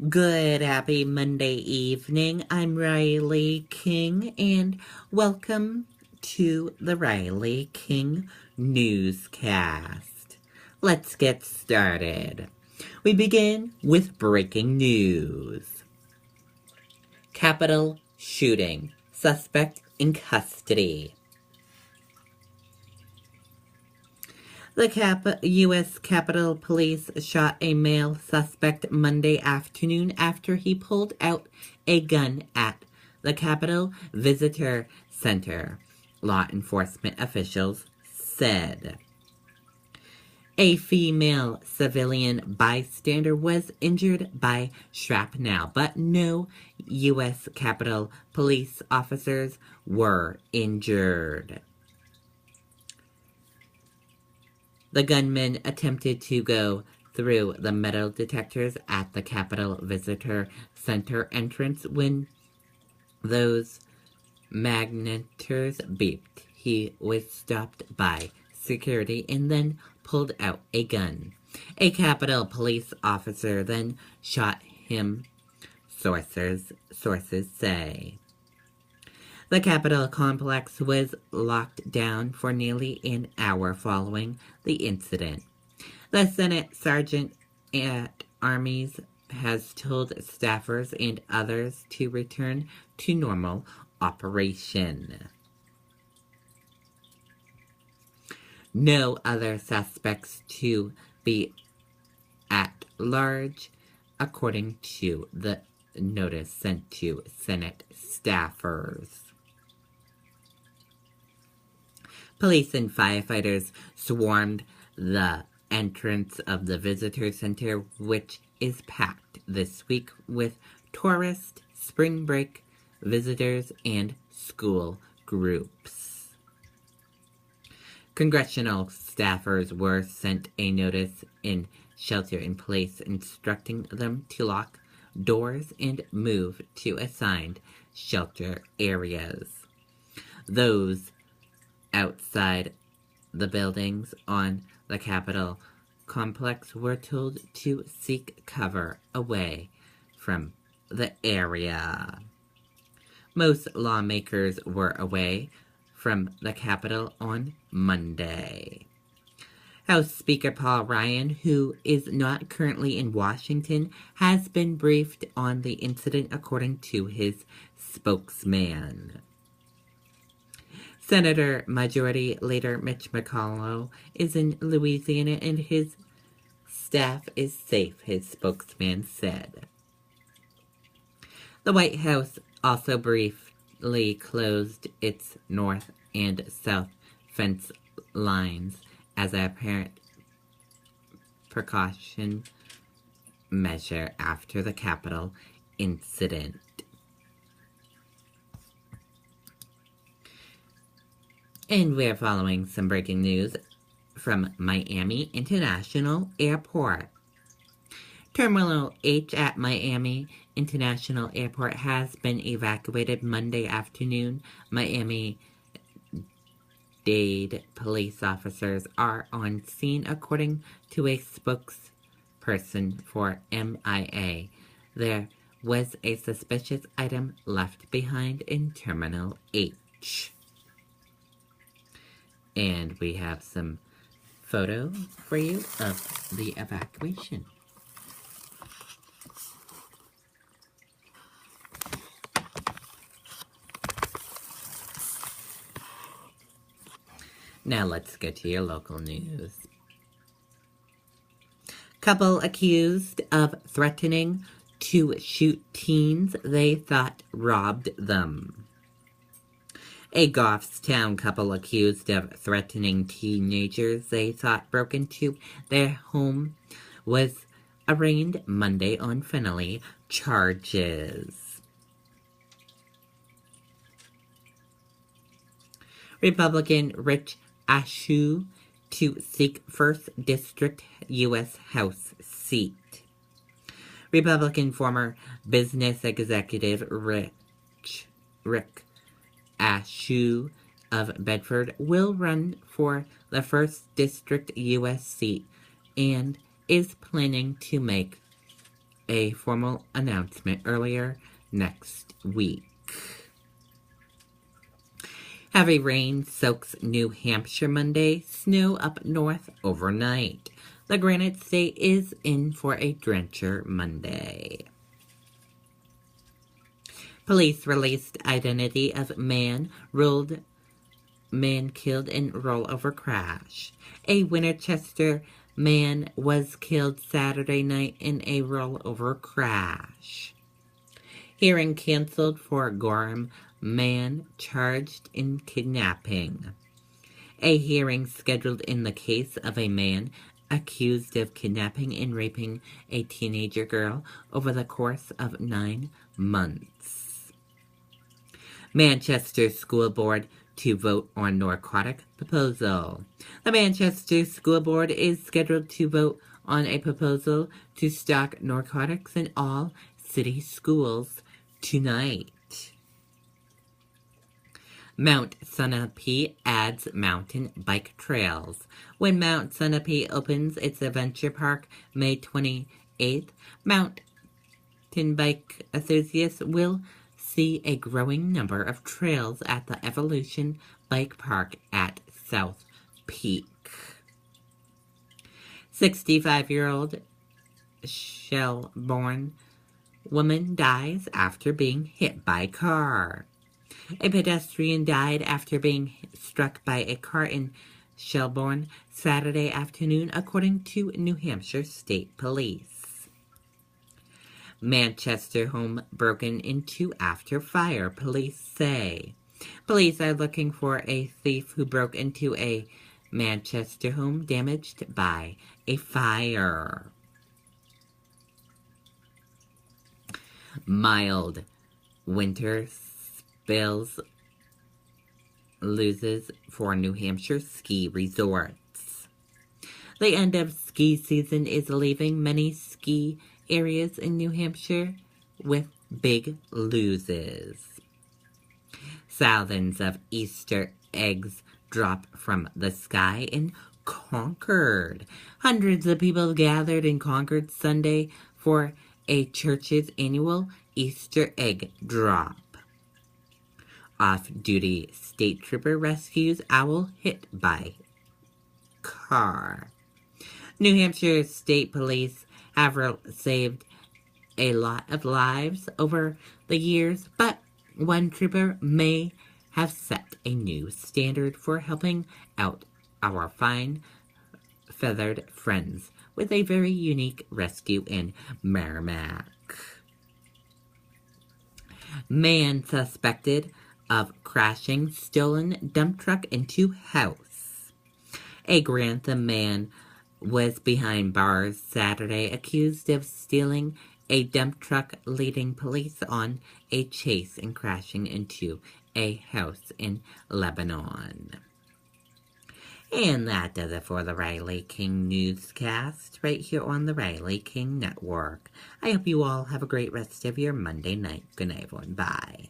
Good, happy Monday evening. I'm Riley King, and welcome to the Riley King Newscast. Let's get started. We begin with breaking news. Capitol shooting. Suspect in custody. The U.S. Capitol Police shot a male suspect Monday afternoon after he pulled out a gun at the Capitol Visitor Center, law enforcement officials said. A female civilian bystander was injured by shrapnel, but no U.S. Capitol Police officers were injured. The gunman attempted to go through the metal detectors at the Capitol Visitor Center entrance when those magnetors beeped. He was stopped by security and then pulled out a gun. A Capitol Police officer then shot him, sources say. The Capitol complex was locked down for nearly an hour following the incident. The Senate Sergeant at Armies has told staffers and others to return to normal operation. No other suspects to be at large, according to the notice sent to Senate staffers. Police and firefighters swarmed the entrance of the visitor center, which is packed this week with tourists, spring break visitors, and school groups. Congressional staffers were sent a notice in shelter-in-place instructing them to lock doors and move to assigned shelter areas. Those outside the buildings on the Capitol complex were told to seek cover away from the area. Most lawmakers were away from the Capitol on Monday. House Speaker Paul Ryan, who is not currently in Washington, has been briefed on the incident according to his spokesman. Senator Majority Leader Mitch McConnell is in Louisiana and his staff is safe, his spokesman said. The White House also briefly closed its north and south fence lines as an apparent precaution measure after the Capitol incident. And we're following some breaking news from Miami International Airport. Terminal H at Miami International Airport has been evacuated Monday afternoon. Miami-Dade police officers are on scene, according to a spokesperson for MIA. There was a suspicious item left behind in Terminal H. And we have some photo for you of the evacuation. Now let's get to your local news. Couple accused of threatening to shoot teens they thought robbed them. A Goffstown couple accused of threatening teenagers they thought broke into their home was arraigned Monday on felony charges. Republican Rich Ashew to seek 1st District U.S. House seat. Republican former business executive Rick Ashew of Bedford will run for the 1st District U.S. seat and is planning to make a formal announcement earlier next week. Heavy rain soaks New Hampshire Monday, snow up north overnight. The Granite State is in for a drencher Monday. Police released identity of man killed in rollover crash. A Winchester man was killed Saturday night in a rollover crash. Hearing canceled for Gorham man charged in kidnapping. A hearing scheduled in the case of a man accused of kidnapping and raping a teenager girl over the course of 9 months. Manchester School Board to vote on narcotic proposal. The Manchester School Board is scheduled to vote on a proposal to stock narcotics in all city schools tonight. Mount Sunapee adds mountain bike trails. When Mount Sunapee opens its adventure park May 28th, mountain bike enthusiasts will see a growing number of trails at the Evolution Bike Park at South Peak. 65-year-old Shelbourne woman dies after being hit by car. A pedestrian died after being struck by a car in Shelbourne Saturday afternoon, according to New Hampshire State Police. Manchester home broken into after fire, police say. Police are looking for a thief who broke into a Manchester home damaged by a fire. Mild winter spells loses for New Hampshire ski resorts. The end of ski season is leaving many ski areas in New Hampshire with big loses. Thousands of Easter eggs drop from the sky in Concord. Hundreds of people gathered in Concord Sunday for a church's annual Easter egg drop. Off-duty state trooper rescues owl hit by car. New Hampshire State Police have saved a lot of lives over the years, but one trooper may have set a new standard for helping out our fine feathered friends with a very unique rescue in Merrimack. Man suspected of crashing stolen dump truck into house. A Grantham man was behind bars Saturday accused of stealing a dump truck, leading police on a chase and crashing into a house in Lebanon. And that does it for the Riley King Newscast right here on the Riley King Network. I hope you all have a great rest of your Monday night. Good night, everyone. Bye.